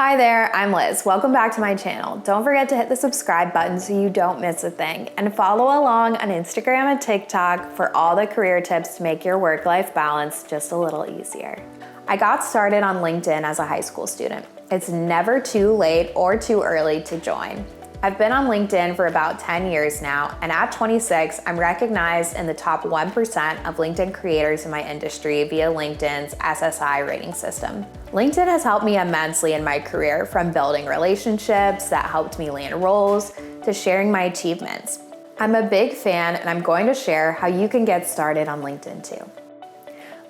Hi there, I'm Liz. Welcome back to my channel. Don't forget to hit the subscribe button so you don't miss a thing, and follow along on Instagram and TikTok for all the career tips to make your work-life balance just a little easier. I got started on LinkedIn as a high school student. It's never too late or too early to join. I've been on LinkedIn for about 10 years now, and at 26, I'm recognized in the top 1% of LinkedIn creators in my industry via LinkedIn's SSI rating system. LinkedIn has helped me immensely in my career, from building relationships that helped me land roles to sharing my achievements. I'm a big fan, and I'm going to share how you can get started on LinkedIn too.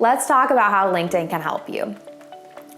Let's talk about how LinkedIn can help you.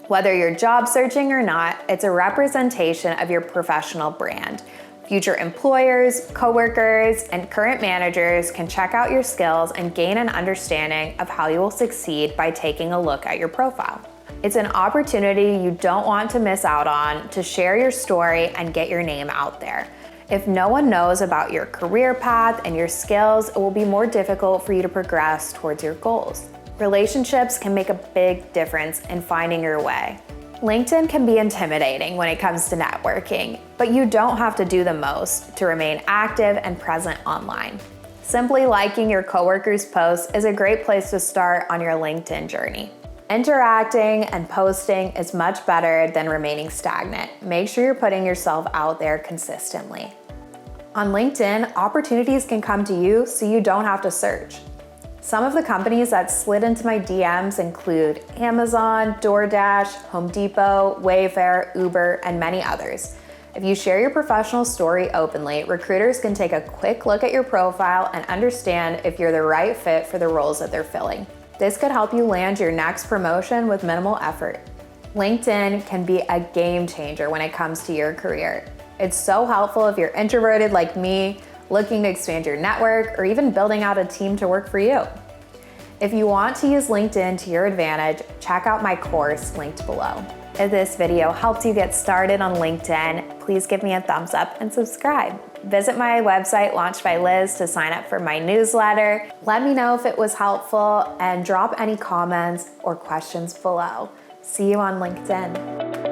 Whether you're job searching or not, it's a representation of your professional brand. Future employers, coworkers, and current managers can check out your skills and gain an understanding of how you will succeed by taking a look at your profile. It's an opportunity you don't want to miss out on to share your story and get your name out there. If no one knows about your career path and your skills, it will be more difficult for you to progress towards your goals. Relationships can make a big difference in finding your way. LinkedIn can be intimidating when it comes to networking, but you don't have to do the most to remain active and present online. Simply liking your coworkers' posts is a great place to start on your LinkedIn journey. Interacting and posting is much better than remaining stagnant. Make sure you're putting yourself out there consistently. On LinkedIn, opportunities can come to you so you don't have to search. Some of the companies that slid into my DMs include Amazon, DoorDash, Home Depot, Wayfair, Uber, and many others. If you share your professional story openly, recruiters can take a quick look at your profile and understand if you're the right fit for the roles that they're filling. This could help you land your next promotion with minimal effort. LinkedIn can be a game changer when it comes to your career. It's so helpful if you're introverted like me, looking to expand your network, or even building out a team to work for you. If you want to use LinkedIn to your advantage, check out my course linked below. If this video helped you get started on LinkedIn, please give me a thumbs up and subscribe. Visit my website, Launched by Liz, to sign up for my newsletter. Let me know if it was helpful and drop any comments or questions below. See you on LinkedIn.